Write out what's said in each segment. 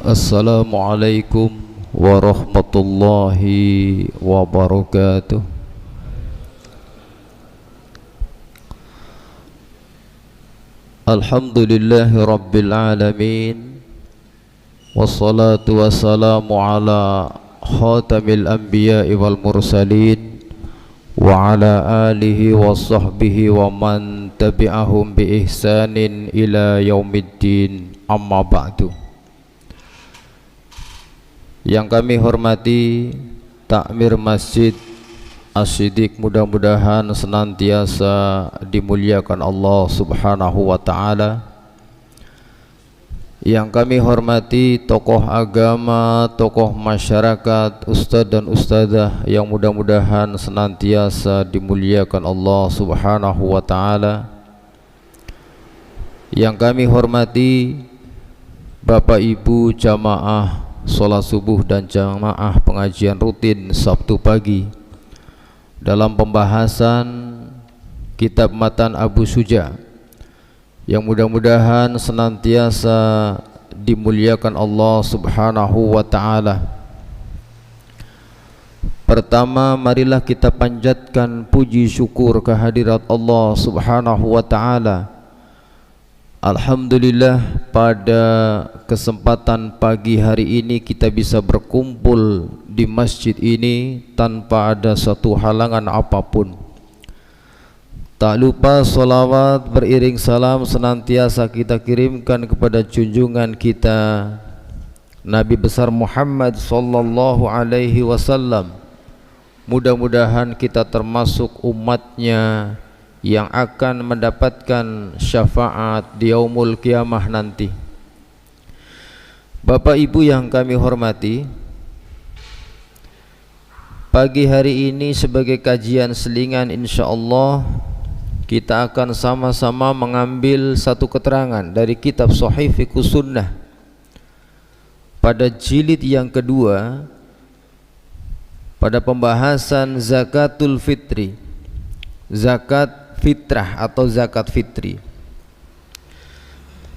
Assalamualaikum warahmatullahi wabarakatuh. Alhamdulillahi rabbil alamin, wassalatu wassalamu ala khatamil anbiya'i wal mursalin wa ala alihi wa sahbihi wa man tabi'ahum bi ihsanin ila yaumiddin, amma ba'du. Yang kami hormati takmir Masjid As-Siddiq, mudah-mudahan senantiasa dimuliakan Allah Subhanahu wa ta'ala. Yang kami hormati tokoh agama, tokoh masyarakat, ustadz dan ustadzah yang mudah-mudahan senantiasa dimuliakan Allah Subhanahu wa ta'ala. Yang kami hormati Bapak Ibu jamaah sholat subuh dan jamaah pengajian rutin Sabtu pagi dalam pembahasan kitab Matan Abu Suja yang mudah-mudahan senantiasa dimuliakan Allah Subhanahu wa ta'ala. Pertama, marilah kita panjatkan puji syukur kehadirat Allah Subhanahu wa ta'ala. Alhamdulillah, pada kesempatan pagi hari ini kita bisa berkumpul di masjid ini tanpa ada satu halangan apapun. Tak lupa salawat beriring salam senantiasa kita kirimkan kepada junjungan kita Nabi besar Muhammad sallallahu alaihi wasallam. Mudah-mudahan kita termasuk umatnya yang akan mendapatkan syafaat di yaumul kiamah nanti. Bapak Ibu yang kami hormati, pagi hari ini sebagai kajian selingan insyaallah kita akan sama-sama mengambil satu keterangan dari kitab Shahih Fiqhus Sunnah pada jilid yang kedua pada pembahasan zakatul fitri, zakat fitrah atau zakat fitri.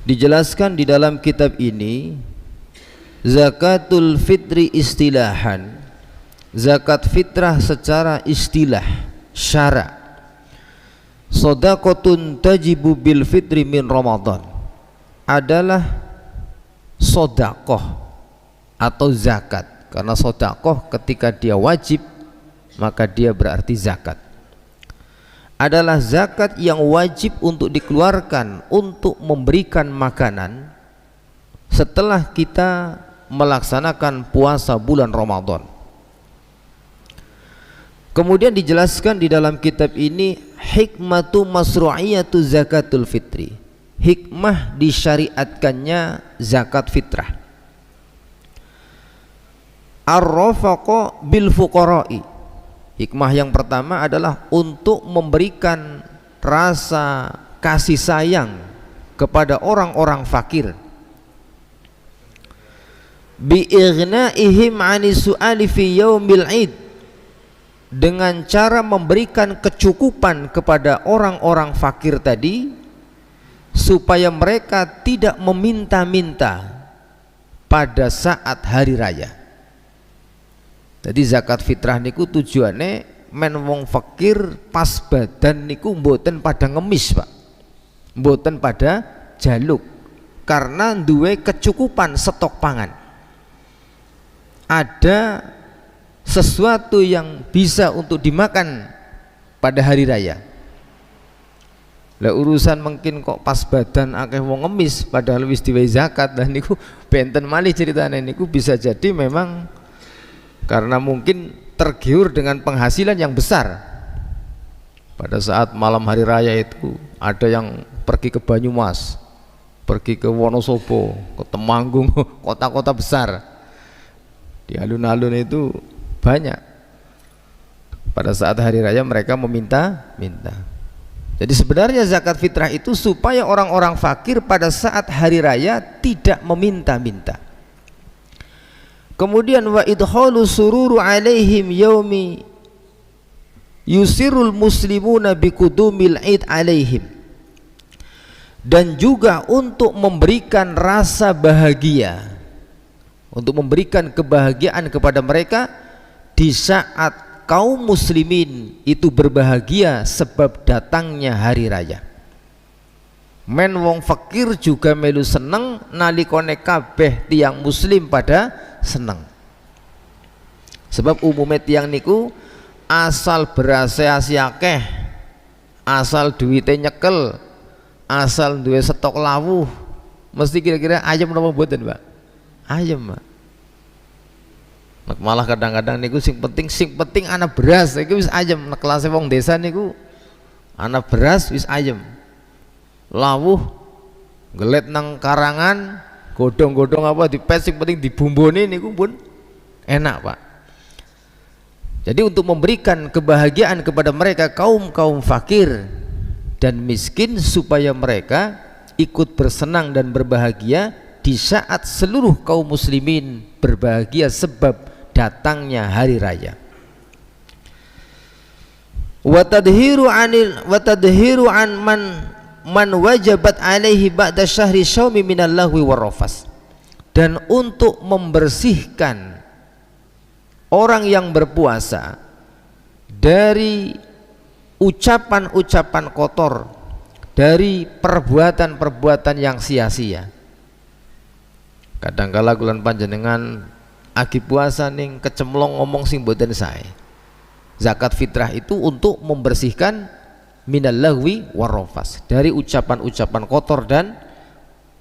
Dijelaskan di dalam kitab ini, zakatul fitri istilahan, zakat fitrah secara istilah syara, shadaqatun tajibu bil fitri min Ramadan, adalah sodakoh atau zakat. Karena sodakoh ketika dia wajib maka dia berarti zakat. Adalah zakat yang wajib untuk dikeluarkan untuk memberikan makanan setelah kita melaksanakan puasa bulan Ramadan. Kemudian dijelaskan di dalam kitab ini hikmatu masru'iyatu zakatul fitri, hikmah disyariatkannya zakat fitrah. Ar-rafaqa bil fuqara'i, hikmah yang pertama adalah untuk memberikan rasa kasih sayang kepada orang-orang fakir. Bi'ighna'ihim 'ani su'ali fi yaumil 'id, dengan cara memberikan kecukupan kepada orang-orang fakir tadi supaya mereka tidak meminta-minta pada saat hari raya. Jadi zakat fitrah niku tujuannya men wong fakir pas badan niku mboten pada ngemis, Pak. Mboten pada jaluk karena duwe kecukupan stok pangan. Ada sesuatu yang bisa untuk dimakan pada hari raya. Lah urusan mungkin kok pas badan akeh wong ngemis padahal wis diwehi zakat, dan niku benten malih ceritane niku bisa jadi memang karena mungkin tergiur dengan penghasilan yang besar. Pada saat malam hari raya itu ada yang pergi ke Banyumas, pergi ke Wonosobo, ke Temanggung, kota-kota besar. Di alun-alun itu banyak. Pada saat hari raya mereka meminta-minta. Jadi sebenarnya zakat fitrah itu supaya orang-orang fakir pada saat hari raya tidak meminta-minta. Kemudian wa idkhalu sururu alaihim yaumi yusirul muslimuna biqudumil id alaihim, dan juga untuk memberikan rasa bahagia untuk memberikan kebahagiaan kepada mereka di saat kaum muslimin itu berbahagia sebab datangnya hari raya. Men wong fakir juga melu seneng nalikone kabeh tiang muslim pada seneng. Sebab umumnya tiang niku asal berase akeh, asal duwite nyekel, asal duwe stok lawuh, mesti kira-kira ayam napa mboten, Pak? Ayam, Pak. Malah kadang-kadang niku sing penting ana beras iki wis ayam. Nek kelas wong desa niku ana beras wis ayam. Lawuh gelet nang karangan, godhong-godhong apa dipes, sing penting dibumboni niku pun enak, Pak. Jadi untuk memberikan kebahagiaan kepada mereka kaum fakir dan miskin supaya mereka ikut bersenang dan berbahagia di saat seluruh kaum muslimin berbahagia sebab datangnya hari raya. Wa tadhiru an man wajabat alaihi ba'da syahri syaumi minal lahwi warrafas, dan untuk membersihkan orang yang berpuasa dari ucapan-ucapan kotor, dari perbuatan-perbuatan yang sia-sia. Kadang-kala kula panjenengan agi puasa ning kecemplung ngomong sing mboten sae. Zakat fitrah itu untuk membersihkan minal lahwi warrafas, dari ucapan-ucapan kotor dan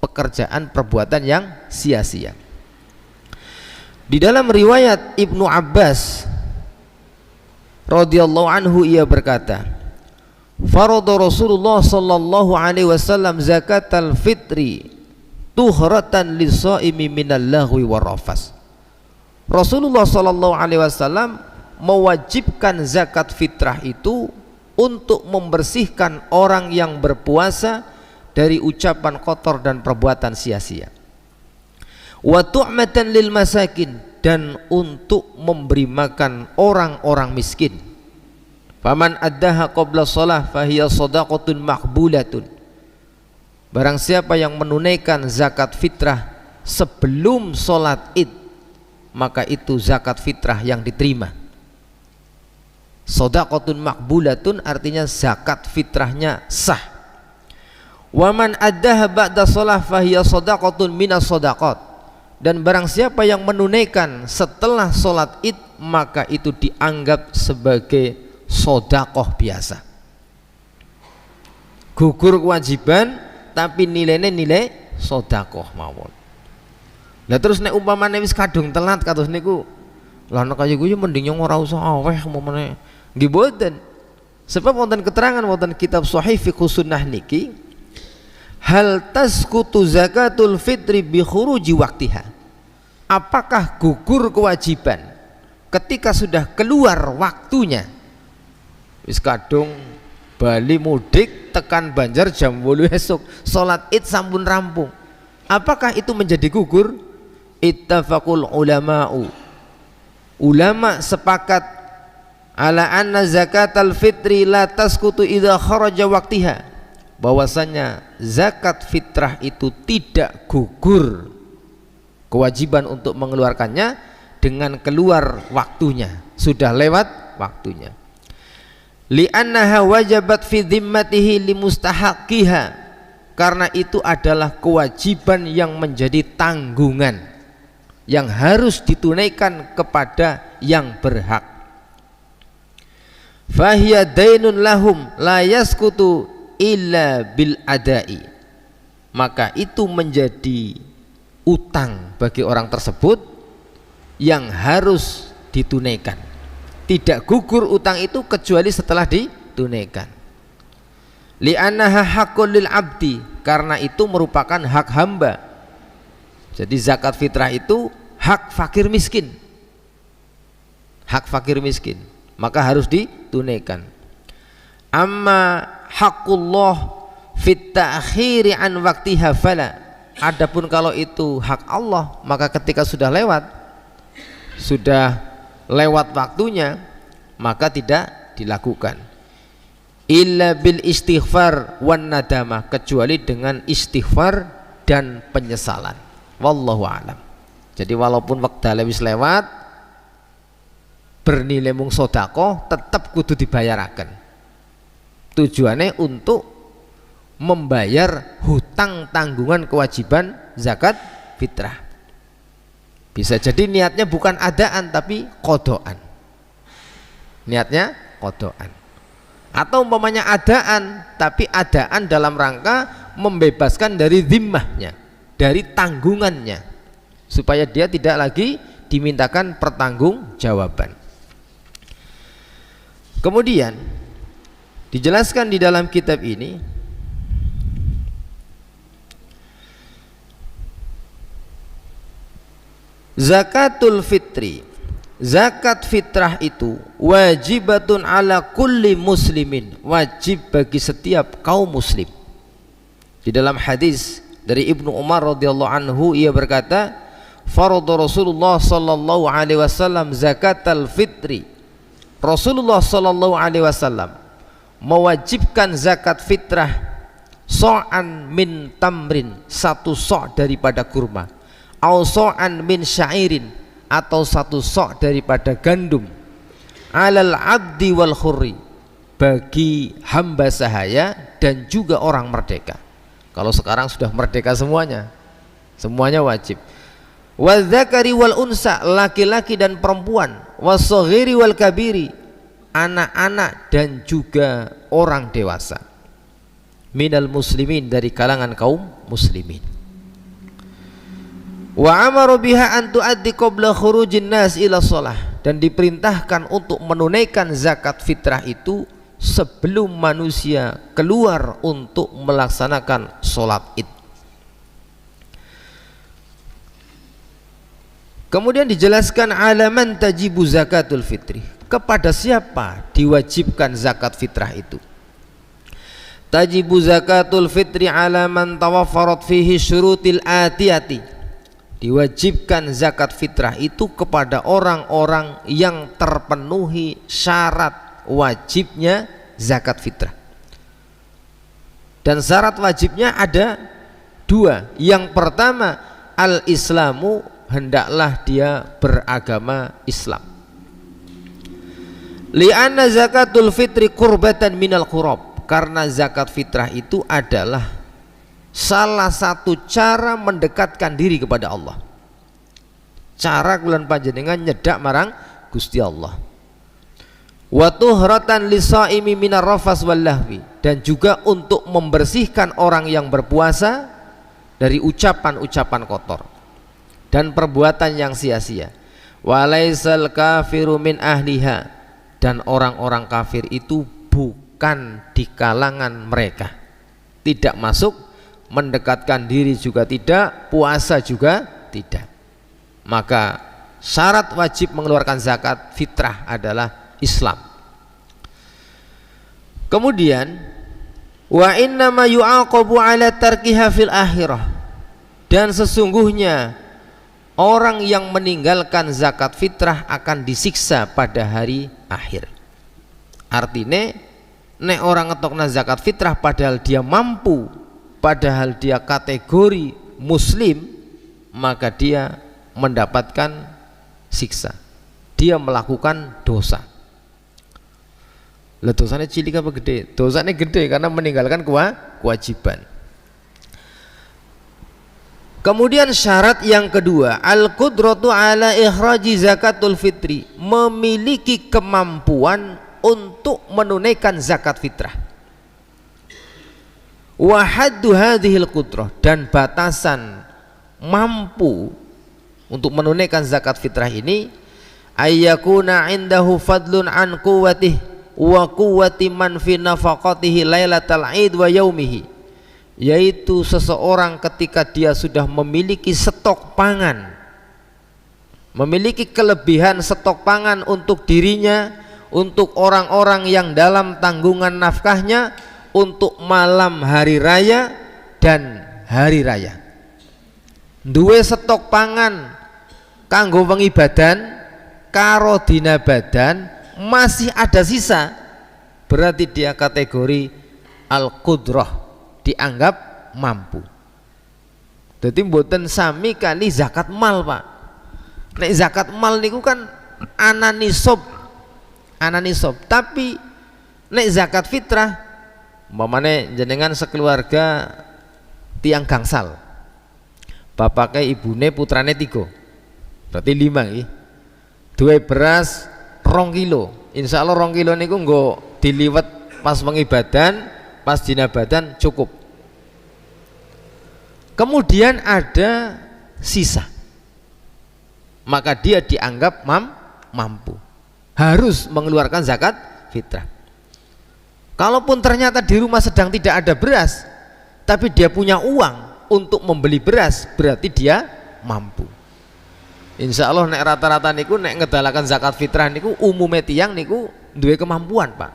pekerjaan perbuatan yang sia-sia. Di dalam riwayat Ibnu Abbas radhiyallahu anhu ia berkata, farada Rasulullah sallallahu alaihi wasallam zakatal fitri tuhratan lis-shaimi minal lahwi warrafas. Rasulullah sallallahu alaihi wasallam mewajibkan zakat fitrah itu untuk membersihkan orang yang berpuasa dari ucapan kotor dan perbuatan sia-sia. Wa tu'matan lil masakin, dan untuk memberi makan orang-orang miskin. Faman addaha qabla shalah fahiya shadaqatun maqbulatun. Barang siapa yang menunaikan zakat fitrah sebelum sholat Id, maka itu zakat fitrah yang diterima. Shadaqatun maqbulatun artinya zakat fitrahnya sah. Waman addaha ba'da shalah fahiya shadaqatun minas shadaqat, dan barang siapa yang menunaikan setelah sholat Id, maka itu dianggap sebagai sedekah biasa. Gugur kewajiban tapi nilainya nilai sedekah mawon. Lah terus nek umpamane wis kadung telat kados niku, lah nek kaya kuwi mending yang ora usah aweh umpamane. Nggih boten. Sebab wonten keterangan wonten kitab Shahih Fiqh Sunnah niki, hal tasqutu zakatul fitri bi khuruji waqtiha. Apakah gugur kewajiban ketika sudah keluar waktunya? Wis kadung bali mudik tekan Banjar jam 8 esuk, salat Id sampun rampung. Apakah itu menjadi gugur? Ittafaqul ulama'u. Ulama sepakat ala anna zakatal fitri la tasqutu idza kharaja waqtiha, bahwasanya zakat fitrah itu tidak gugur kewajiban untuk mengeluarkannya dengan keluar waktunya, sudah lewat waktunya. Li'annaha wajabat fi dhimmatihi limustahaqqiha, karena itu adalah kewajiban yang menjadi tanggungan yang harus ditunaikan kepada yang berhak. Fahiya dainun lahum la yaskutu illa bil adai, maka itu menjadi utang bagi orang tersebut yang harus ditunaikan. Tidak gugur utang itu kecuali setelah ditunaikan. Li'annaha haqqul lil abdi, karena itu merupakan hak hamba. Jadi zakat fitrah itu hak fakir miskin, hak fakir miskin, maka harus ditunaikan. Amma haqqullah fit ta'khiri an waqtiha fala, adapun kalau itu hak Allah, maka ketika sudah lewat waktunya, maka tidak dilakukan. Illa bil istighfar wan nadamah, kecuali dengan istighfar dan penyesalan. Wallahu a'lam. Jadi walaupun wekdale wis lewat bernilai mung sedekah tetap kudu dibayaraken. Tujuannya untuk membayar hutang tanggungan kewajiban zakat fitrah. Bisa jadi niatnya bukan adaan tapi kodoan. Niatnya kodoan. Atau umpamanya adaan tapi adaan dalam rangka membebaskan dari zimmahnya, dari tanggungannya, supaya dia tidak lagi dimintakan pertanggungjawaban. Kemudian dijelaskan di dalam kitab ini zakatul fitri, zakat fitrah itu wajibatun ala kulli muslimin, wajib bagi setiap kaum muslim. Di dalam hadis dari Ibnu Umar radhiyallahu anhu ia berkata, farada Rasulullah sallallahu alaihi wasallam zakatal fitri. Rasulullah sallallahu alaihi wasallam mewajibkan zakat fitrah so'an min tamrin, satu so' daripada kurma, au so'an min syairin, atau satu so' daripada gandum, alal abdi wal khurri, bagi hamba sahaya dan juga orang merdeka. Kalau sekarang sudah merdeka semuanya wajib. Wal dzakari wal unsa, laki-laki dan perempuan, wasoghiri wal kabiri, anak-anak dan juga orang dewasa, minal muslimin, dari kalangan kaum muslimin. Wa amara biha an tuaddi qabla khurujin nas ila shalah, dan diperintahkan untuk menunaikan zakat fitrah itu sebelum manusia keluar untuk melaksanakan sholat id. Kemudian dijelaskan alaman tajibu zakatul fitri, kepada siapa diwajibkan zakat fitrah itu. Tajibu zakatul fitri ala man tawaffarat fihi syurutil atiyati, diwajibkan zakat fitrah itu kepada orang-orang yang terpenuhi syarat wajibnya zakat fitrah. Dan syarat wajibnya ada dua. Yang pertama, al-islamu, hendaklah dia beragama Islam. Li'anna zakatul fitri qurbatan minal qurab, karena zakat fitrah itu adalah salah satu cara mendekatkan diri kepada Allah, cara kulan panjenengan nyedak marang Gusti Allah. Wa tuhratan lisaimi minar rafas wal lahwi, dan juga untuk membersihkan orang yang berpuasa dari ucapan-ucapan kotor dan perbuatan yang sia-sia. Wa laisal kafiru min ahliha, dan orang-orang kafir itu bukan di kalangan mereka, tidak masuk, mendekatkan diri juga tidak, puasa juga tidak. Maka syarat wajib mengeluarkan zakat fitrah adalah Islam. Kemudian wa innama yu'aqabu ala tarkiha fil akhirah, dan sesungguhnya orang yang meninggalkan zakat fitrah akan disiksa pada hari akhir. Artinya nek orang ngetokna zakat fitrah padahal dia mampu, padahal dia kategori muslim, maka dia mendapatkan siksa, dia melakukan dosa. Lah dosanya cilik apa gede? Dosanya gede karena meninggalkan kewajiban. Kemudian syarat yang kedua, al-qudratu ala ikhraji zakatul fitri, memiliki kemampuan untuk menunaikan zakat fitrah. Wa haddu hadhil qudrah, dan batasan mampu untuk menunaikan zakat fitrah ini, ayyakuna indahu fadlun an quwwatihi wa quwwati man fi nafaqatihi lailatal id wa yaumihi, yaitu seseorang ketika dia sudah memiliki stok pangan, memiliki kelebihan stok pangan untuk dirinya, untuk orang-orang yang dalam tanggungan nafkahnya, untuk malam hari raya dan hari raya. Duwe stok pangan kanggo wengi badan karo dina badan, masih ada sisa, berarti dia kategori al-qudrah, dianggap mampu. Jadi mboten sami kali zakat mal, Pak. Nek zakat mal niku kan ana nisab, tapi nek zakat fitrah umpamane jenengan sekeluarga tiang gangsal, bapaknya ibune putrane 3, berarti 5 iki. Duwe beras 2 kilo, insya Allah 2 kilo niku nggo diliwet pas pengibadan, pas dina badan cukup. Kemudian ada sisa, maka dia dianggap mampu, harus mengeluarkan zakat fitrah. Kalaupun ternyata di rumah sedang tidak ada beras, tapi dia punya uang untuk membeli beras, berarti dia mampu. Insya Allah nek rata-rata niku nek ngedalakan zakat fitrah niku umume tiyang niku duwe kemampuan Pak.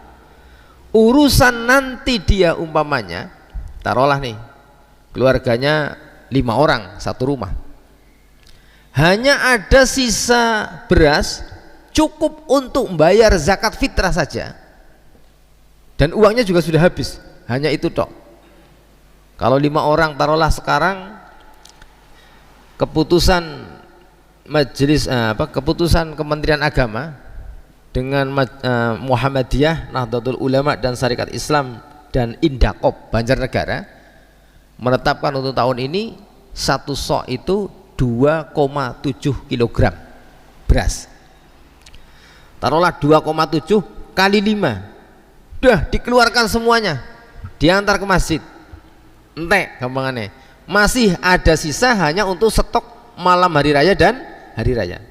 Urusan nanti dia umpamanya taruhlah nih keluarganya 5 orang satu rumah, hanya ada sisa beras cukup untuk membayar zakat fitrah saja, dan uangnya juga sudah habis, hanya itu tok. Kalau 5 orang taruhlah sekarang keputusan keputusan Kementerian Agama dengan Muhammadiyah, Nahdlatul Ulama dan Syarikat Islam dan Indakop Banjarnegara menetapkan untuk tahun ini 1 sok itu 2,7 kg beras. Taruhlah 2,7 kali 5, udah dikeluarkan semuanya, diantar ke masjid. Entek gampangannya, masih ada sisa hanya untuk stok malam hari raya dan hari raya.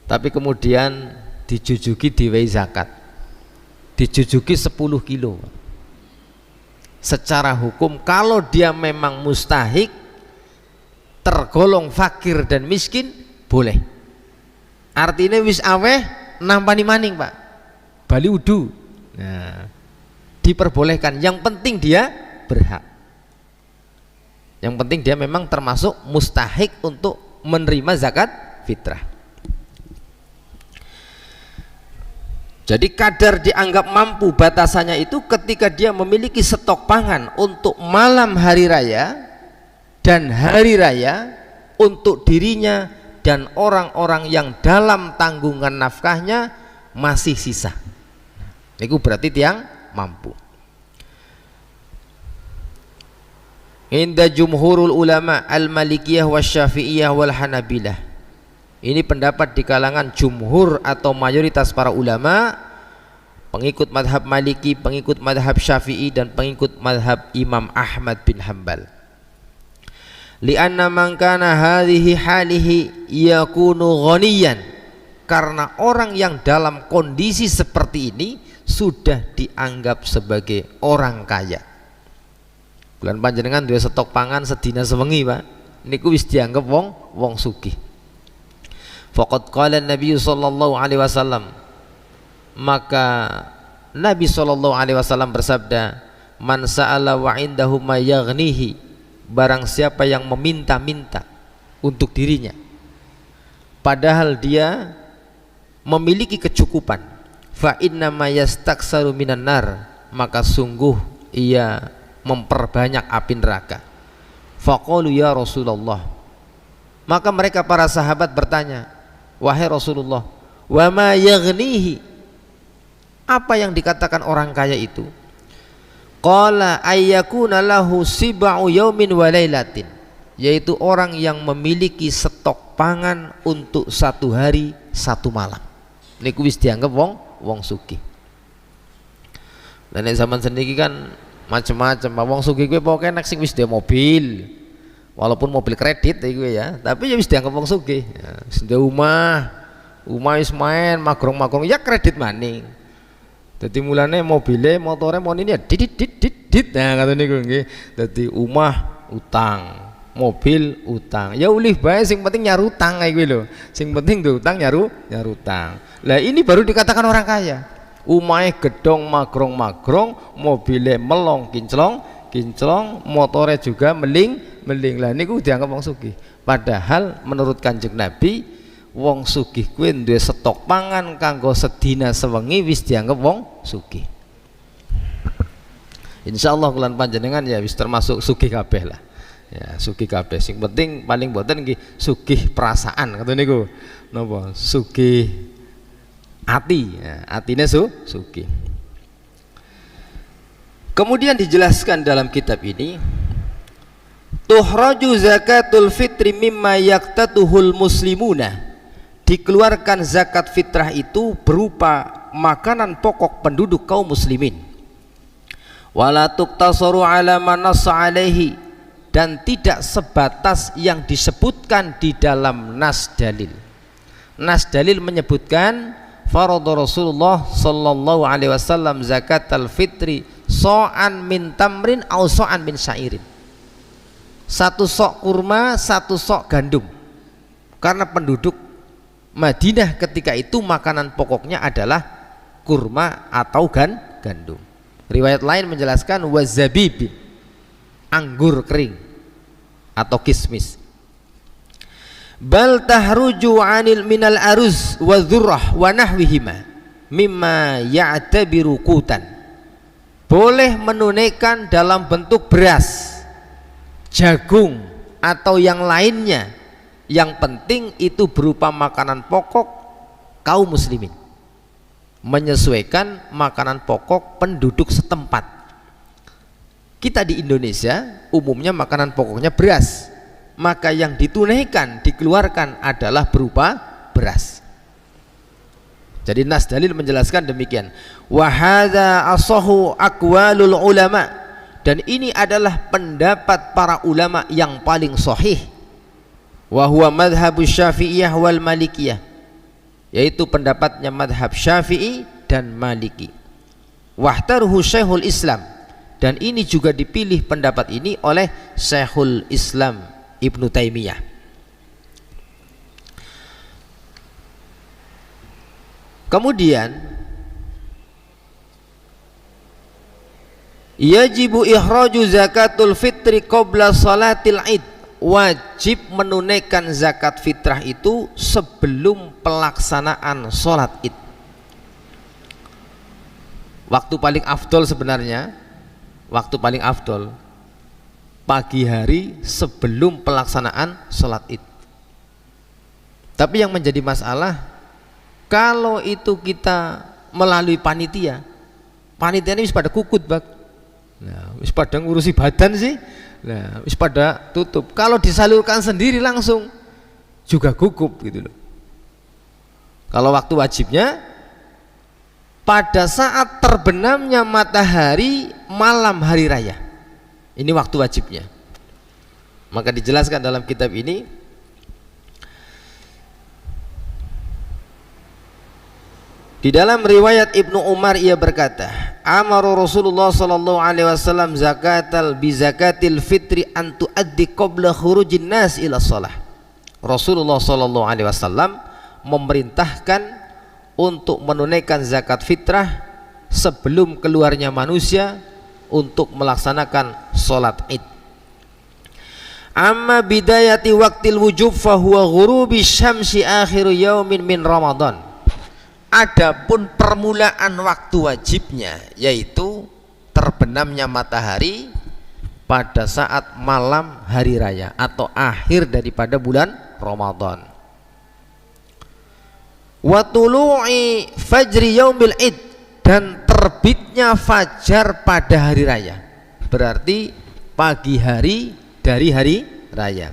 Tapi kemudian dijujuki diwei zakat, dijujuki 10 kilo. Secara hukum kalau dia memang mustahik, tergolong fakir dan miskin, boleh. Artinya wis aweh nampani maning Pak, bali udu, nah, diperbolehkan. Yang penting dia berhak, yang penting dia memang termasuk mustahik untuk menerima zakat fitrah. Jadi kadar dianggap mampu batasannya itu ketika dia memiliki stok pangan untuk malam hari raya dan hari raya untuk dirinya dan orang-orang yang dalam tanggungan nafkahnya masih sisa. Itu berarti tiang mampu. Inda jumhurul ulama al-malikiyah wasyafi'iyah wal hanabilah. Ini pendapat di kalangan jumhur atau mayoritas para ulama, pengikut madhab maliki, pengikut madhab syafi'i dan pengikut madhab Imam Ahmad bin Hanbal. Lianna man kana hadhihi halihi yakunu ghaniyan, karena orang yang dalam kondisi seperti ini sudah dianggap sebagai orang kaya. Bulan panjenengan duwe stok pangan sedina sewengi Pak, niku wis dianggap wong sugih. Faqad qala Nabi sallallahu alaihi wasallam, maka Nabi sallallahu alaihi wasallam bersabda, man sa'ala wa indahu ma yaghnihi, barang siapa yang meminta-minta untuk dirinya padahal dia memiliki kecukupan, fa inna ma yastaksaru minan nar, maka sungguh ia memperbanyak api neraka. Faqalu ya Rasulullah, maka mereka para sahabat bertanya, wahai Rasulullah, wa ma yaghnihi, apa yang dikatakan orang kaya itu? Qala ayyakuna lahu siba'u yaumin wa lailatin, yaitu orang yang memiliki stok pangan untuk 1 hari 1 malam. Niku wis dianggap wong sugih. Dan zaman seniki kan macam-macam, wong sugih kuwi pokoke nek sing wis duwe mobil, walaupun mobil kredit iku ya, tapi ya wis dianggap wong sugih. Ya, wis duwe omah wis main magrong-magrong ya kredit maning. Dadi mulane mobile, motore mon ini ya dit. Nah kata niku nggih. Dadi omah utang, mobil utang. Ya ulih bae sing penting nyarutang kayak kuwi lho. Sing penting duwe utang nyarutang. Lah ini baru dikatakan orang kaya. Umahe gedong magrong-magrong, mobile melong kinclong, motore juga meling. Lah niku dianggap wong sugih. Padahal menurut Kanjeng Nabi, wong sugih kuwi duwe stok pangan kanggo sedina sewengi wis dianggap wong sugih. Insyaallah kulan panjenengan ya wis termasuk sugih kabeh lah. Ya, sugih kabeh. Sing penting paling boten nggih sugih perasaan ngoten niku. Napa? Sugih ati. Ya, atine sugih. Kemudian dijelaskan dalam kitab ini, tuhraju zakatul fitri mimma yaktatuhul muslimuna. Dikeluarkan zakat fitrah itu berupa makanan pokok penduduk kaum muslimin. Wala tuqtasaru ala ma nassa alaihi, dan tidak sebatas yang disebutkan di dalam nas dalil. Nas dalil menyebutkan faradha Rasulullah sallallahu alaihi wasallam zakatal fitri so'an min tamrin au so'an min syairin. Satu sok kurma, satu sok gandum. Karena penduduk Madinah ketika itu makanan pokoknya adalah kurma atau gandum. Riwayat lain menjelaskan wazabib, anggur kering atau kismis. Bal tahruju anil minal aruz wa dzurrah wa nahwihima mimma ya'tabiru qutan. Boleh menunaikan dalam bentuk beras, jagung atau yang lainnya. Yang penting itu berupa makanan pokok kaum muslimin, menyesuaikan makanan pokok penduduk setempat. Kita di Indonesia umumnya makanan pokoknya beras, maka yang ditunaikan dikeluarkan adalah berupa beras. Jadi nas dalil menjelaskan demikian. Wa hadza asahu aqwalul ulama, dan ini adalah pendapat para ulama yang paling sahih. Wa huwa madhhabus Syafi'iyah wal Malikiyah, yaitu pendapatnya madhab Syafi'i dan Maliki. Wahtaruhu Syekhul Islam, dan ini juga dipilih pendapat ini oleh Syekhul Islam Ibnu Taimiyah. Kemudian yajibu ikhraju zakatul fitri qabla salatil id, wajib menunaikan zakat fitrah itu sebelum pelaksanaan sholat id. Waktu paling afdol sebenarnya, waktu paling afdol pagi hari sebelum pelaksanaan sholat id. Tapi yang menjadi masalah, kalau itu kita melalui panitia, panitia ini bisa pada kukut bak, nah, bisa pada ngurusi badan sih, nah, wis pada tutup. Kalau disalurkan sendiri langsung juga gugup gitu loh. Kalau waktu wajibnya pada saat terbenamnya matahari malam hari raya, ini waktu wajibnya. Maka dijelaskan dalam kitab ini, di dalam riwayat Ibnu Umar ia berkata, amaru Rasulullah sallallahu alaihi wasallam zakatil fitri an tuaddi qabla khurujin nas ila shalah. Rasulullah sallallahu alaihi wasallam memerintahkan untuk menunaikan zakat fitrah sebelum keluarnya manusia untuk melaksanakan sholat id. Amma bidayati waqtil wujub fa huwa ghurubi syamsi akhiru yaumin min Ramadan. Adapun permulaan waktu wajibnya yaitu terbenamnya matahari pada saat malam hari raya atau akhir daripada bulan Ramadan. Wa tulu'i fajri yaumil id, dan terbitnya fajar pada hari raya, berarti pagi hari dari hari raya.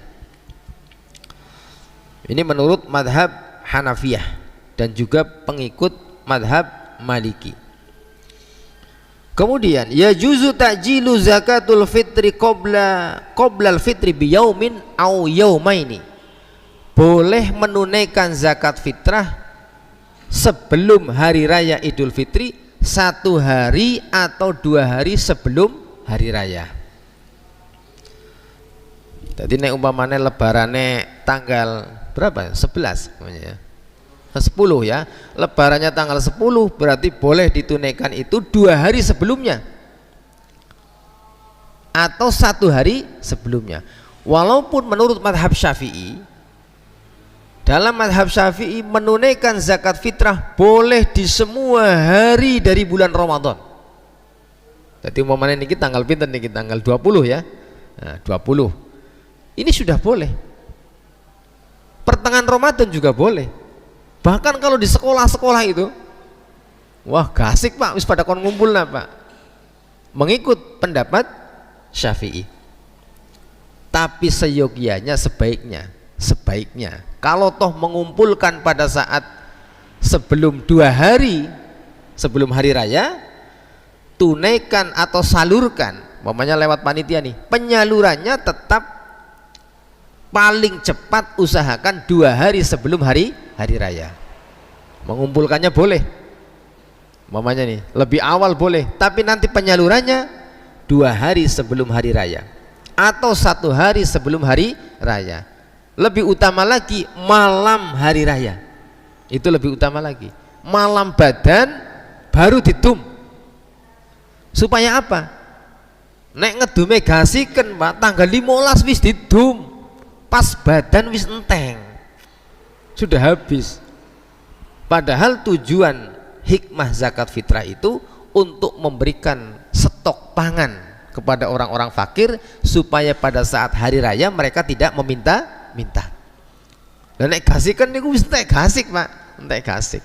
Ini menurut madhab Hanafiyah dan juga pengikut madhab Maliki. Kemudian yajuzu ta'jilu zakatul fitri qabla al-fitri biyaumin au yaumaini, boleh menunaikan zakat fitrah sebelum hari raya Idul Fitri, 1 hari atau 2 hari sebelum hari raya. Jadi nek umpamane lebarane tanggal berapa? 11 namanya. 10 ya. Lebarannya tanggal 10 berarti boleh ditunaikan itu 2 hari sebelumnya atau 1 hari sebelumnya. Walaupun menurut madhab Syafi'i, dalam madhab Syafi'i menunaikan zakat fitrah boleh di semua hari dari bulan Ramadan. Jadi umpamanya niki tanggal pinten niki tanggal 20 ya. Nah, 20. Ini sudah boleh. Pertengahan Ramadan juga boleh. Bahkan kalau di sekolah-sekolah itu, wah gasik Pak, wis pada kon ngumpul lah Pak, mengikut pendapat Syafi'i. Tapi seyogianya sebaiknya kalau toh mengumpulkan pada saat sebelum 2 hari sebelum hari raya, tunaikan atau salurkan, umpamanya lewat panitia nih, penyalurannya tetap paling cepat usahakan 2 hari sebelum hari raya. Mengumpulkannya boleh, umpamanya nih lebih awal boleh, tapi nanti penyalurannya 2 hari sebelum hari raya atau 1 hari sebelum hari raya. Lebih utama lagi malam hari raya, itu lebih utama lagi. Malam badan baru ditum. Supaya apa? Nek ngedume gasiken Pak, tanggal 15 wis didum, pas badan wis enteng, sudah habis. Padahal tujuan hikmah zakat fitrah itu untuk memberikan stok pangan kepada orang-orang fakir, supaya pada saat hari raya mereka tidak meminta. Dan nek gasiken niku wis entek gasik Pak, entek gasik.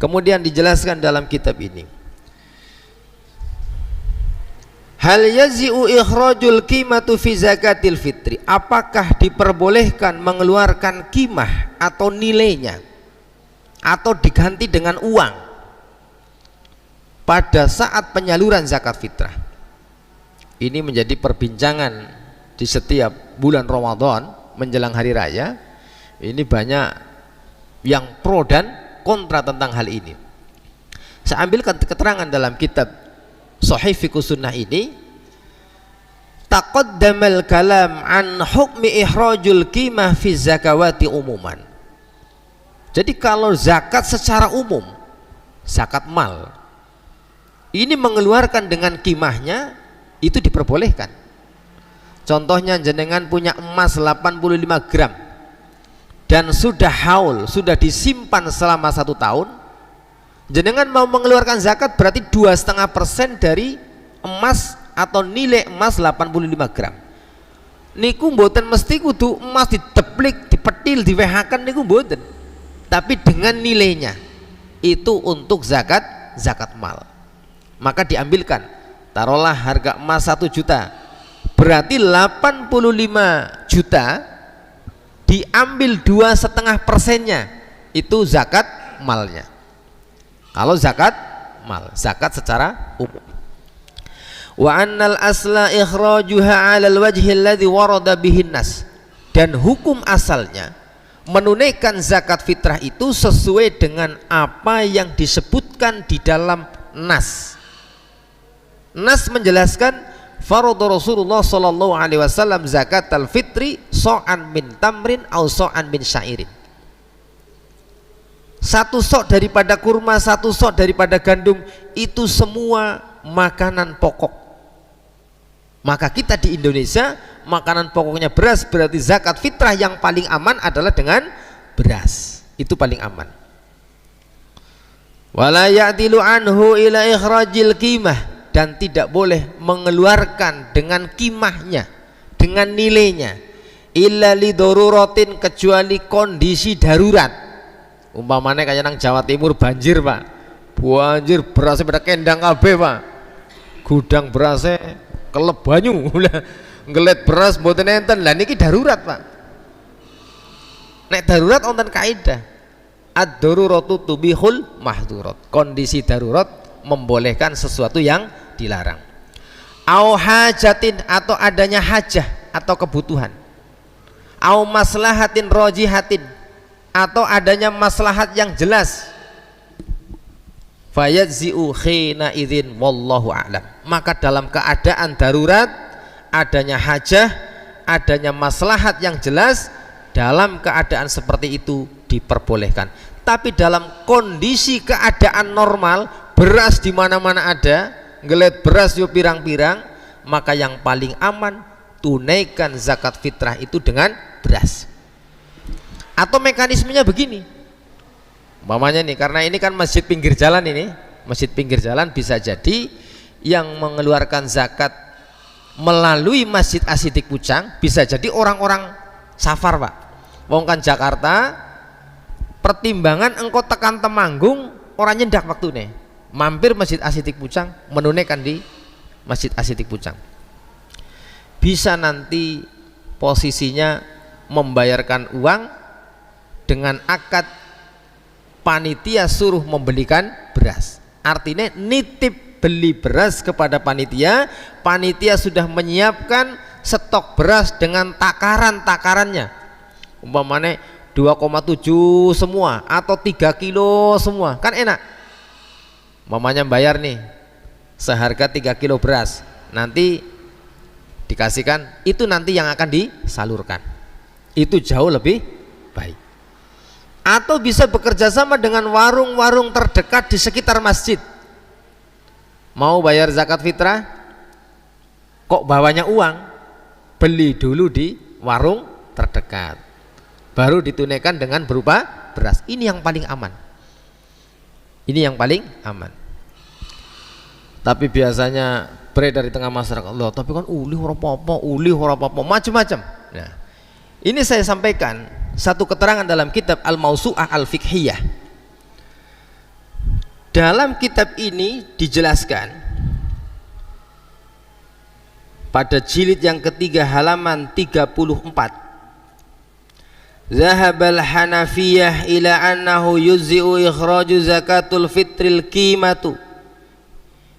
Kemudian dijelaskan dalam kitab ini, hal yazi'u ikhrajul qimatu fi zakatil fitri, apakah diperbolehkan mengeluarkan qimah atau nilainya atau diganti dengan uang pada saat penyaluran zakat fitrah. Ini menjadi perbincangan di setiap bulan Ramadan menjelang hari raya. Ini banyak yang pro dan kontra tentang hal ini. Saya ambilkan keterangan dalam kitab Sahih Fiqh Sunnah ini. Taqaddamal kalam an hukmi ikhrajul qimah fi zakawati umuman. Jadi kalau zakat secara umum, zakat mal, ini mengeluarkan dengan qimahnya itu diperbolehkan. Contohnya jenengan punya emas 85 gram dan sudah haul, sudah disimpan selama 1 tahun, jenengan mau mengeluarkan zakat berarti 2,5% dari emas atau nilai emas 85 gram. Niku mboten mesti kudu emas dideplik, dipetil, diwehaken, niku mboten. Tapi dengan nilainya itu untuk zakat mal. Maka diambilkan, taruhlah harga emas 1 juta, berarti 85 juta diambil 2,5%-nya itu zakat malnya. Kalau zakat mal, zakat secara umum. Wa annal asla ikhrajuha 'alal wajhi alladhi warada bihin nas, dan hukum asalnya menunaikan zakat fitrah itu sesuai dengan apa yang disebutkan di dalam nas. Nas menjelaskan faradu Rasulullah sallallahu alaihi wasallam zakatal fitri so'an min tamrin au so'an min syairin. 1 sok daripada kurma, 1 sok daripada gandum, itu semua makanan pokok. Maka kita di Indonesia makanan pokoknya beras, berarti zakat fitrah yang paling aman adalah dengan beras. Itu paling aman. Wala ya'dilu anhu ila ikhrajil qimah, dan tidak boleh mengeluarkan dengan kimahnya, dengan nilainya, illa li daruratin, kecuali kondisi darurat. Umpamanya kayak nang Jawa Timur banjir Pak, banjir berasnya pada kendang kabeh Pak, gudang berasnya kelep banyu ngelet beras mboten enten. Lah niki darurat Pak. Nek darurat wonten kaidah, ad-daruratu tubihul mahdurat, kondisi darurat membolehkan sesuatu yang dilarang. Au hajatin, atau adanya hajah atau kebutuhan. Au maslahatin rojihatin, atau adanya maslahat yang jelas. Fayadz'u khina idzin wallahu a'lam. Maka dalam keadaan darurat, adanya hajah, adanya maslahat yang jelas, dalam keadaan seperti itu diperbolehkan. Tapi dalam kondisi keadaan normal, beras di mana-mana ada, ngelet beras yo pirang-pirang, maka yang paling aman tunaikan zakat fitrah itu dengan beras. Atau mekanismenya begini, umpamanya nih, karena ini kan masjid pinggir jalan, ini masjid pinggir jalan, bisa jadi yang mengeluarkan zakat melalui Masjid Asidik Pucang, bisa jadi orang-orang safar Pak, wong kan Jakarta, pertimbangan engkau tekan Temanggung orang nyendak waktu nih, mampir Masjid Asidik Pucang, menunaikan di Masjid Asidik Pucang, bisa nanti posisinya membayarkan uang dengan akad panitia suruh membelikan beras, artinya nitip beli beras kepada panitia, panitia sudah menyiapkan stok beras dengan takaran-takarannya, umpamanya 2,7 semua atau 3 kilo semua, kan enak. Mamanya bayar nih seharga 3 kilo beras, nanti dikasihkan itu, nanti yang akan disalurkan, itu jauh lebih baik. Atau bisa bekerja sama dengan warung-warung terdekat di sekitar masjid. Mau bayar zakat fitrah kok bawanya uang, beli dulu di warung terdekat, baru ditunaikan dengan berupa beras. Ini yang paling aman, ini yang paling aman. Tapi biasanya beredar di tengah masyarakat, Allah tapi kan uli ora apa-apa, macam-macam. Nah, ini saya sampaikan satu keterangan dalam kitab Al-Mausu'ah Al-Fiqhiyah. Dalam kitab ini dijelaskan pada jilid yang ketiga halaman 34, Zahabal Hanafiyah ila annahu yuzzi'u ikhraju zakatul fitril qimatu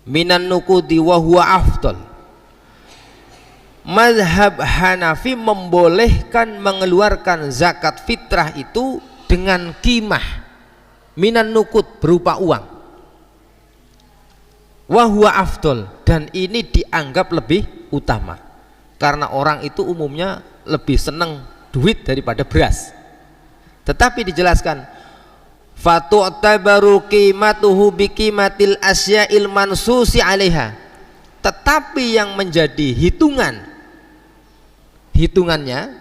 minan nukudi wa huwa afdal. Mazhab Hanafi membolehkan mengeluarkan zakat fitrah itu dengan qimah minan nukud, berupa uang, wa huwa afdal, dan ini dianggap lebih utama karena orang itu umumnya lebih senang duit daripada beras. Tetapi dijelaskan fatu'tabaru qimatuhu biqimatil asya'il mansusi 'alaiha, tetapi yang menjadi hitungannya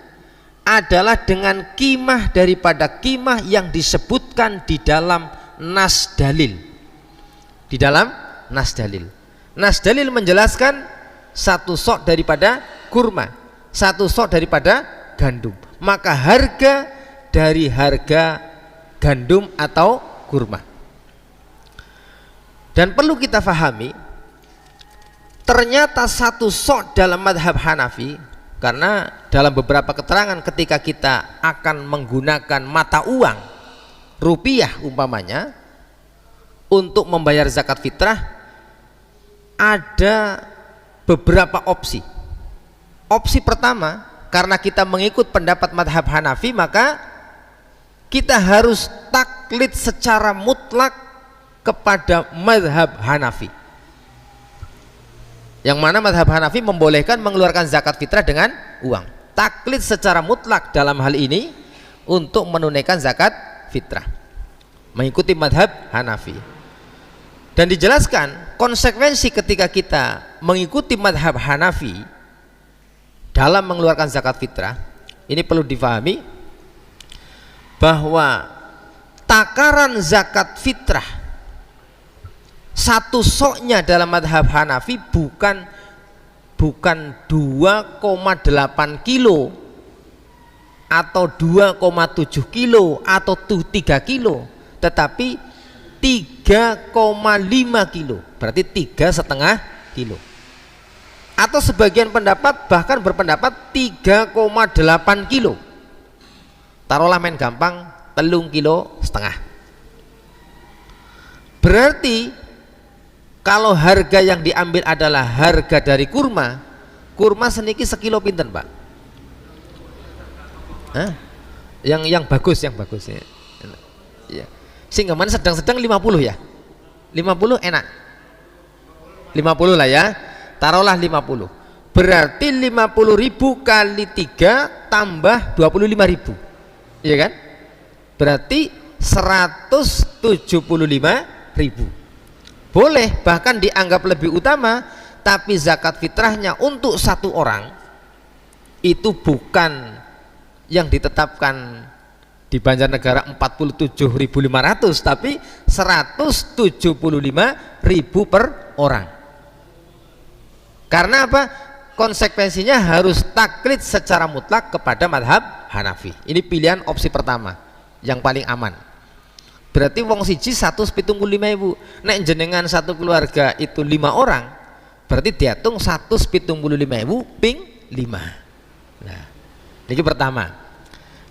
adalah dengan qimah daripada qimah yang disebutkan di dalam nas dalil. Di dalam nas dalil, nas dalil menjelaskan satu sok daripada kurma, satu sok daripada gandum, maka harga dari harga gandum atau kurma. Dan perlu kita fahami, ternyata satu sok dalam madhab Hanafi, karena dalam beberapa keterangan ketika kita akan menggunakan mata uang rupiah umpamanya untuk membayar zakat fitrah, ada beberapa opsi. Opsi pertama, karena kita mengikut pendapat madhab Hanafi, maka kita harus taklid secara mutlak kepada madhab Hanafi, yang mana madhab Hanafi membolehkan mengeluarkan zakat fitrah dengan uang. Taklid secara mutlak dalam hal ini untuk menunaikan zakat fitrah, mengikuti madhab Hanafi. Dan dijelaskan konsekuensi ketika kita mengikuti madhab Hanafi dalam mengeluarkan zakat fitrah. Ini perlu difahami bahwa takaran zakat fitrah satu soknya dalam madhab Hanafi bukan 2,8 kilo atau 2,7 kilo atau 3 kilo, tetapi 3,5 kilo, berarti 3,5 kilo. Atau sebagian pendapat bahkan berpendapat 3,8 kilo, taruhlah main gampang 3,5 kilo. Berarti kalau harga yang diambil adalah harga dari kurma, kurma seniki sekilo pinten Pak? Hah? Yang bagus ya. Ya. Sehingga mana sedang-sedang 50 ya, 50 enak, 50 lah ya, taruhlah 50, berarti 50.000 kali 3 tambah 25.000, iya kan, berarti 175.000. Boleh bahkan dianggap lebih utama, tapi zakat fitrahnya untuk satu orang itu bukan yang ditetapkan di Banjarnegara 47.500, tapi 175.000 per orang. Karena apa? konsekuensinya harus taklid secara mutlak kepada madhab Hanafi. Ini pilihan opsi pertama yang paling aman. Berarti wong siji 175.000. Nek jenengan satu keluarga itu 5 orang, berarti dihitung 175.000 ping 5. Nah, ini pertama.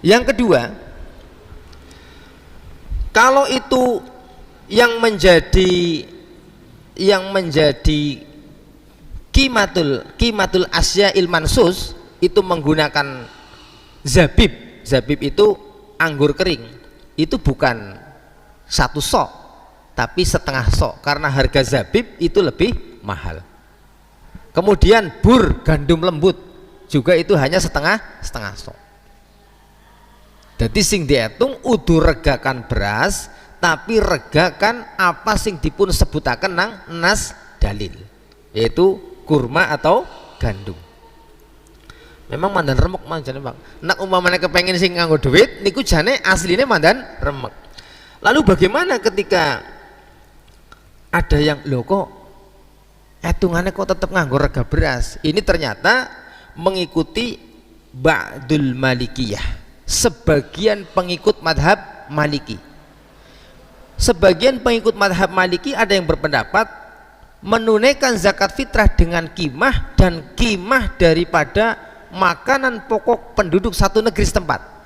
Yang kedua, kalau itu yang menjadi kimatul asya'il mansus itu menggunakan zabib. Zabib itu anggur kering. Itu bukan 1 sok tapi setengah sok, karena harga zabib itu lebih mahal. Kemudian bur, gandum lembut, juga itu hanya setengah sok. Jadi sing dihitung udu regakan beras, tapi regakan apa sing dipun sebutaken nang nas dalil, yaitu kurma atau gandum. Memang mandan remek manjane Bang. Nek umpamane kepengin sing nganggo duit niku jane asline mandan remek. Lalu bagaimana ketika ada yang lho kok hitungannya kok tetap nganggo rega beras? Ini ternyata mengikuti ba'dul malikiyah, sebagian pengikut madhab maliki. Sebagian pengikut madhab maliki ada yang berpendapat menunaikan zakat fitrah dengan kimah, dan kimah daripada makanan pokok penduduk satu negeri setempat.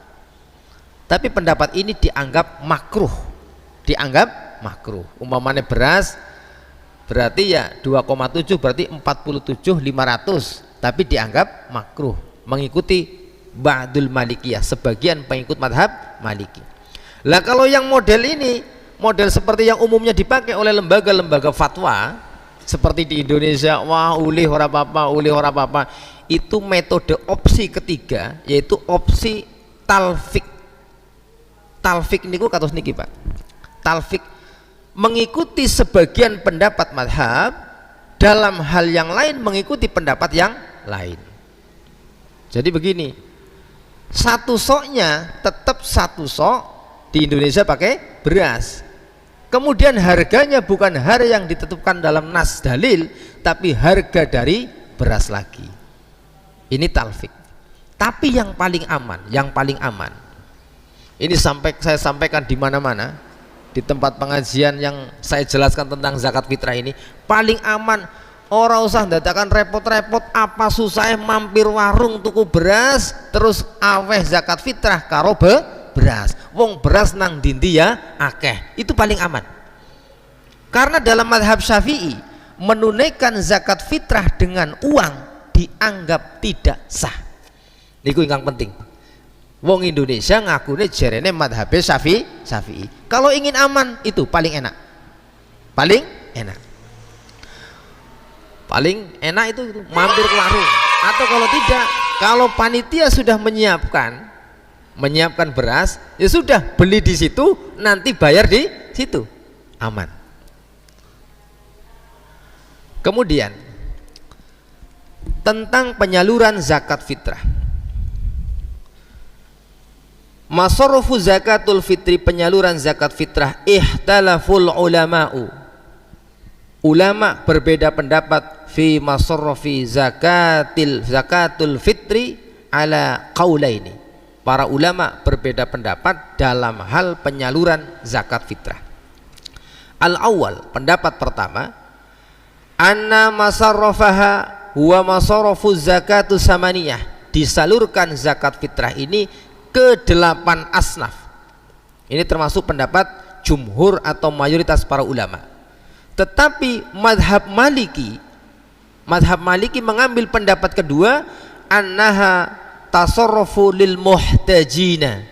Tapi pendapat ini dianggap makruh, umpamanya beras berarti ya 2,7 berarti 47.500, tapi dianggap makruh mengikuti ba'dul malikiyah, sebagian pengikut madhab maliki. Lah kalau yang model ini, model seperti yang umumnya dipakai oleh lembaga-lembaga fatwa seperti di Indonesia, wah ulih ora apa-apa, itu metode opsi ketiga, yaitu opsi talfik. Talfik niku kados niki Pak. Talfik mengikuti sebagian pendapat madhab, dalam hal yang lain mengikuti pendapat yang lain. Jadi begini, 1 soknya tetap 1 sok di Indonesia pakai beras, kemudian harganya bukan harga yang ditetapkan dalam nas dalil, tapi harga dari beras lagi. Ini talfik. Tapi yang paling aman, ini saya sampaikan di mana-mana, di tempat pengajian yang saya jelaskan tentang zakat fitrah ini, paling aman. Ora usah dadakan repot-repot, apa susahnya mampir warung tuku beras terus aweh zakat fitrah karo beras. Wong beras nang dindi ya akeh. Itu paling aman. Karena dalam madhab Syafi'i, menunaikan zakat fitrah dengan uang dianggap tidak sah. Niku ingkang penting. Wong Indonesia ngakune jerene madhab Syafi'i. Kalau ingin aman itu paling enak. Paling enak itu mampir ke warung. Atau kalau tidak, kalau panitia sudah menyiapkan beras, ya sudah beli di situ, nanti bayar di situ. Aman. Kemudian tentang penyaluran zakat fitrah. Masarrufu zakatul fitri, penyaluran zakat fitrah, ihtalaful ulama'u. Ulama berbeda pendapat fi masarrufi zakatul fitri ala qaulaini. Para ulama berbeda pendapat dalam hal penyaluran zakat fitrah. Al-awwal, pendapat pertama, anna masarrafaha huwa masarrufu zakatu samaniyah. Disalurkan zakat fitrah ini ke 8 asnaf. Ini termasuk pendapat jumhur atau mayoritas para ulama. Tetapi madhab maliki mengambil pendapat kedua, annaha tasarrufu lil muhtajina.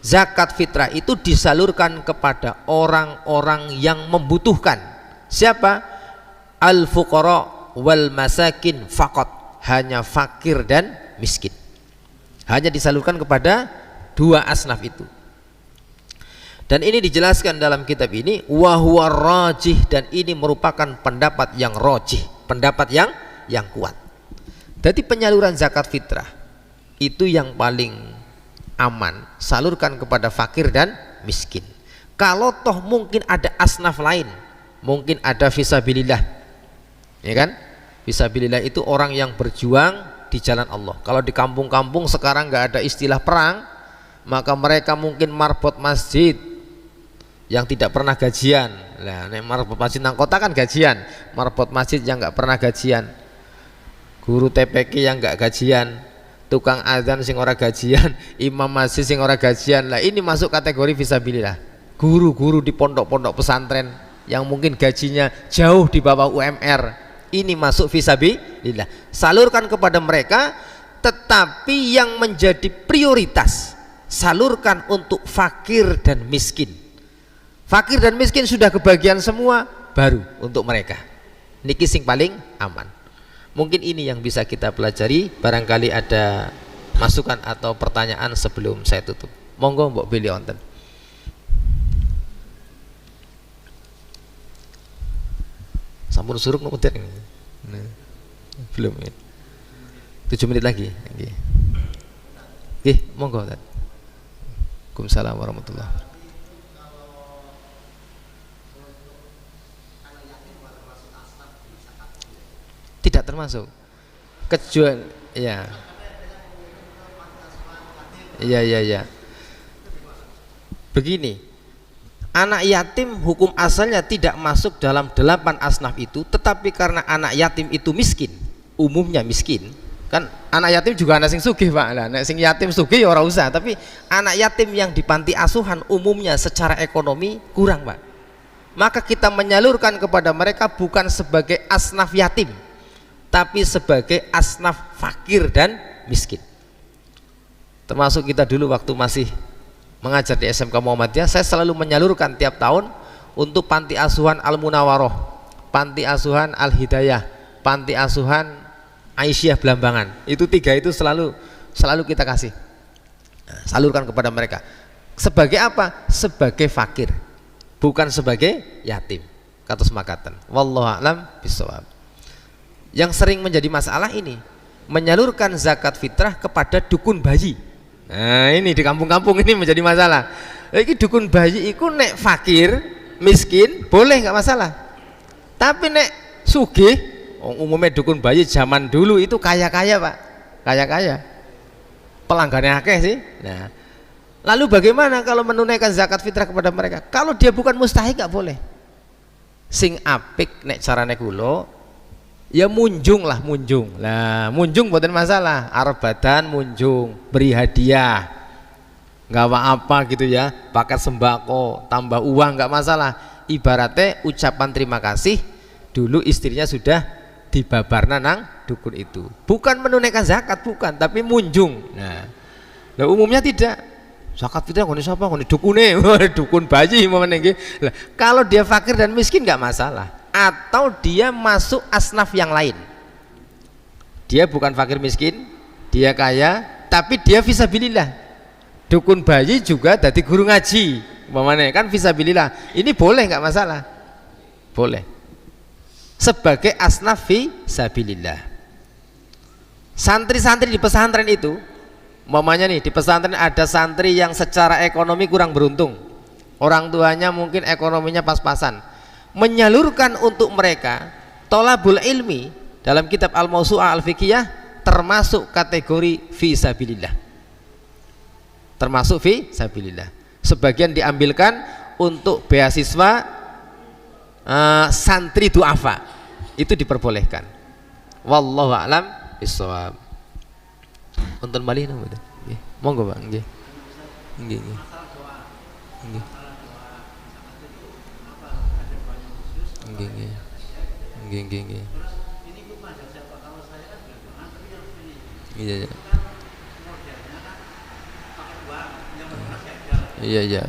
Zakat fitrah itu disalurkan kepada orang-orang yang membutuhkan. Siapa? Al fuqara wal masakin faqat, hanya fakir dan miskin. Hanya disalurkan kepada 2 asnaf itu. Dan ini dijelaskan dalam kitab ini, wa huwa rajih, dan ini merupakan pendapat yang rajih, pendapat yang kuat. Jadi penyaluran zakat fitrah itu yang paling aman, salurkan kepada fakir dan miskin. Kalau toh mungkin ada asnaf lain, mungkin ada fisabilillah, ya kan? Fisabilillah itu orang yang berjuang di jalan Allah. Kalau di kampung-kampung sekarang nggak ada istilah perang, maka mereka mungkin marbot masjid yang tidak pernah gajian. Nah, marbot masjid nang kota kan gajian, marbot masjid yang nggak pernah gajian, guru TPQ yang nggak gajian, tukang azan sing ora gajian, imam masjid sing ora gajian. Lah ini masuk kategori fisabilillah. Guru-guru di pondok-pondok pesantren yang mungkin gajinya jauh di bawah UMR, ini masuk fisabilillah. Salurkan kepada mereka, tetapi yang menjadi prioritas salurkan untuk fakir dan miskin. Fakir dan miskin sudah kebagian semua, baru untuk mereka. Niki sing paling aman. Mungkin ini yang bisa kita pelajari. Barangkali ada masukan atau pertanyaan sebelum saya tutup. Monggo mbok pilih wonten. Sampun suruk nopo ini? Belum ya. 7 menit lagi. Oke, monggo. Waalaikumsalam warahmatullahi wabarakatuh. Tidak termasuk. Kejual, ya. Ya. Begini, anak yatim hukum asalnya tidak masuk dalam 8 asnaf itu, tetapi karena anak yatim itu miskin, umumnya miskin, kan anak yatim juga anak sing sugih Pak. Lah nek sing yatim sugih ya ora usah, tapi anak yatim yang di panti asuhan umumnya secara ekonomi kurang Pak. Maka kita menyalurkan kepada mereka bukan sebagai asnaf yatim, tapi sebagai asnaf fakir dan miskin. Termasuk kita dulu waktu masih mengajar di SMK Muhammadiyah, saya selalu menyalurkan tiap tahun untuk panti asuhan Al Munawaroh, panti asuhan Al Hidayah, panti asuhan Aisyah Belambangan. Itu 3 itu selalu kita kasih, salurkan kepada mereka. Sebagai apa? Sebagai fakir, bukan sebagai yatim. Kata semakatan. Wallahu a'lam bishawab. Yang sering menjadi masalah ini, menyalurkan zakat fitrah kepada dukun bayi. Nah ini di kampung-kampung ini menjadi masalah. Ini dukun bayi itu nek fakir miskin boleh nggak masalah, tapi nek sugih, umumnya dukun bayi zaman dulu itu kaya-kaya Pak, kaya-kaya, pelanggannya akeh sih. Nah lalu bagaimana kalau menunaikan zakat fitrah kepada mereka? Kalau dia bukan mustahik nggak boleh. Sing apik nek carane kula ya munjung lah, munjung bukan masalah, arep badan munjung, beri hadiah, nggak apa-apa gitu ya, paket sembako, tambah uang nggak masalah. Ibaratnya ucapan terima kasih dulu istrinya sudah dibabarna nang dukun itu, bukan menunaikan zakat, bukan, tapi munjung. Nah umumnya tidak. Zakat fitrah ngene sapa, ngene dukune, dukun bayi momen iki. Kalau dia fakir dan miskin nggak masalah, atau dia masuk asnaf yang lain, dia bukan fakir miskin, dia kaya, tapi dia fisabilillah. Dukun bayi juga jadi guru ngaji, umpamanya kan fisabilillah. Ini boleh nggak masalah, boleh sebagai asnaf fisabilillah. Santri-santri di pesantren itu, umpamanya nih di pesantren ada santri yang secara ekonomi kurang beruntung, orang tuanya mungkin ekonominya pas-pasan, menyalurkan untuk mereka tolabul ilmi dalam kitab Al-Mawsu'ah Al-Fiqhiyah termasuk kategori fisabilillah, termasuk fisabilillah. Sebagian diambilkan untuk beasiswa santri du'afa, itu diperbolehkan. Wallahu a'lam bishawab. Untuk malih nggih, monggo Pak, nggih. Nggih. Nggih. Iya. Iya.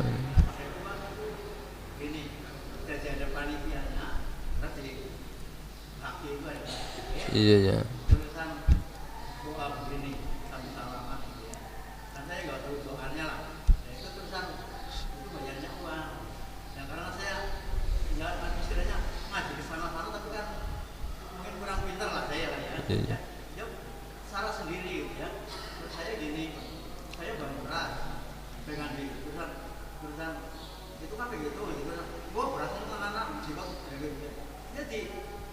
Iya. Salah sendiri gitu ya. Terus saya gini, saya baru beras dengan di terusan itu kan begitu, gua berasnya anak-anak jikok gitu. Jadi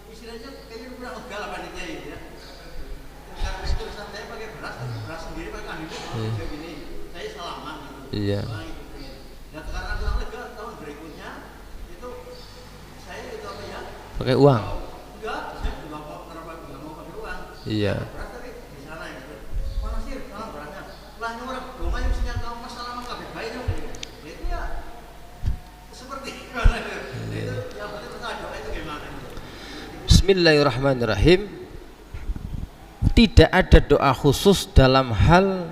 istilahnya kayaknya kurang lega lah panitia ini ya. Karena tulisan saya pakai beras sendiri pakai kandil kayak gini, saya salaman gitu. Iya. Nah, ya karena kurang lega tahun berikutnya itu saya itu apa ya? Pakai uang. Enggak, saya nggak mau pakai uang. Iya. Beras tapi di sana gitu. Mana sih? Mana berasnya? Lah ini orang dongan yang mestinya tahu masalah mah kabeh bae dong. Itu ya seperti gimana itu? Itu yang penting kita doa itu gimana? Bismillahirrahmanirrahim. Tidak ada doa khusus dalam hal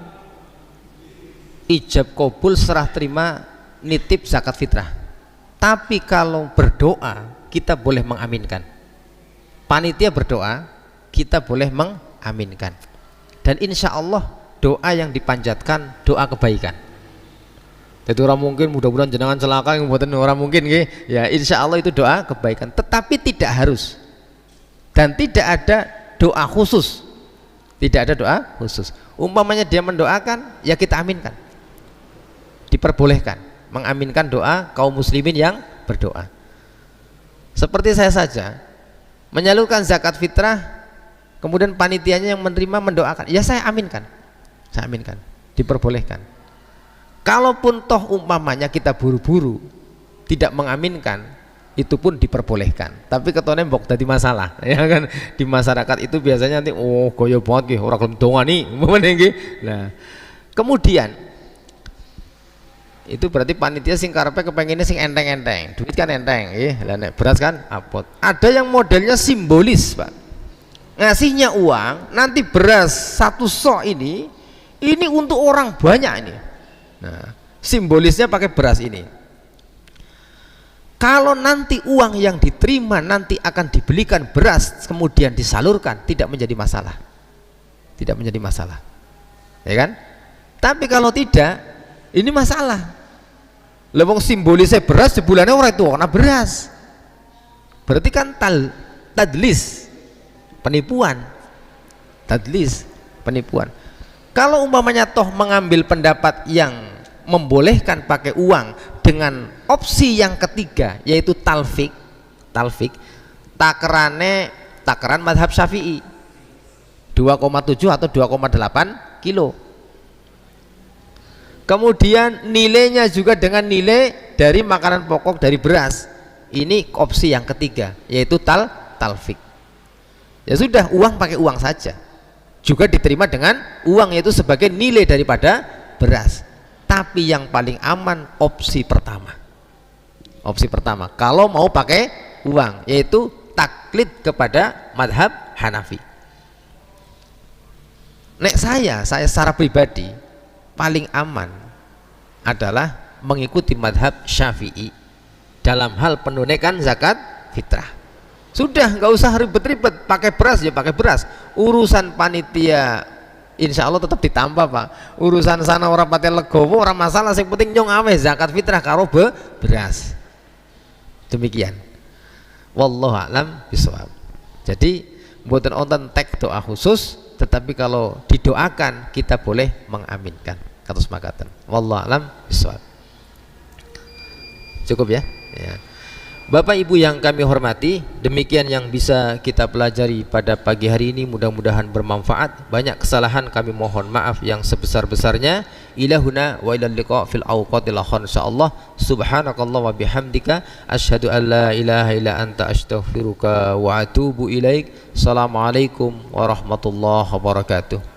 ijab kabul serah terima nitip zakat fitrah. Tapi kalau berdoa kita boleh mengaminkan. Panitia berdoa kita boleh mengaminkan. Dan insya Allah doa yang dipanjatkan doa kebaikan. Jadi orang mungkin mudah-mudahan jenengan celaka yang buatan orang mungkin ya insya Allah itu doa kebaikan. Tetapi tidak harus dan tidak ada doa khusus. Tidak ada doa khusus. Umpamanya dia mendoakan ya kita aminkan. Diperbolehkan mengaminkan doa kaum muslimin yang berdoa. Seperti saya saja menyalurkan zakat fitrah, kemudian panitianya yang menerima mendoakan, ya saya aminkan, diperbolehkan. Kalaupun toh umpamanya kita buru-buru tidak mengaminkan, itu pun diperbolehkan. Tapi ketone mbok dadi masalah, ya kan? Di masyarakat itu biasanya nanti goyo banget nggih, ora gelem dongani, nggih. Nah, kemudian itu berarti panitia sing karepe kepengennya sing enteng-enteng, duit kan enteng, lah nek beras kan apot. Ada yang modelnya simbolis, Pak. Ngasihnya uang, nanti beras 1 sok ini untuk orang banyak ini. Nah, simbolisnya pakai beras ini. Kalau nanti uang yang diterima nanti akan dibelikan beras kemudian disalurkan, tidak menjadi masalah. Tidak menjadi masalah. Ya kan? Tapi kalau tidak, ini masalah. Lewong simbolisnya beras sebulannya orang itu karena beras. Berarti kan tadlis, penipuan. Tadlis, penipuan. Kalau umpamanya toh mengambil pendapat yang membolehkan pakai uang dengan opsi yang ketiga yaitu talfik, takaran mazhab Syafi'i 2,7 atau 2,8 kilo. Kemudian nilainya juga dengan nilai dari makanan pokok dari beras. Ini opsi yang ketiga yaitu talfik. Ya sudah, uang pakai uang saja. Juga diterima dengan uang yaitu sebagai nilai daripada beras. Tapi yang paling aman opsi pertama. Opsi pertama kalau mau pakai uang yaitu taklid kepada madhab Hanafi. Nek saya secara pribadi paling aman adalah mengikuti madhab Syafi'i dalam hal penunaikan zakat fitrah. Sudah, nggak usah ribet-ribet, pakai beras ya pakai beras. Urusan panitia insya Allah tetap ditambah, Pak. Urusan sana orang pakai legowo orang masalah, yang penting nyong awe zakat fitrah karo beras. Demikian. Wallahu a'lam bishawab. Jadi mboten wonten tek doa khusus, tetapi kalau didoakan kita boleh mengaminkan. Kados makaten. Wallahu a'lam bishawab. Cukup ya? Ya. Bapak Ibu yang kami hormati, demikian yang bisa kita pelajari pada pagi hari ini, mudah-mudahan bermanfaat. Banyak kesalahan kami mohon maaf yang sebesar-besarnya. Ilahuna wa ilal liqa fil awqatil akhir insyaallah. Subhanakallah wa bihamdika asyhadu an la ilaha illa anta astaghfiruka wa atubu ilaik. Assalamualaikum warahmatullahi wabarakatuh.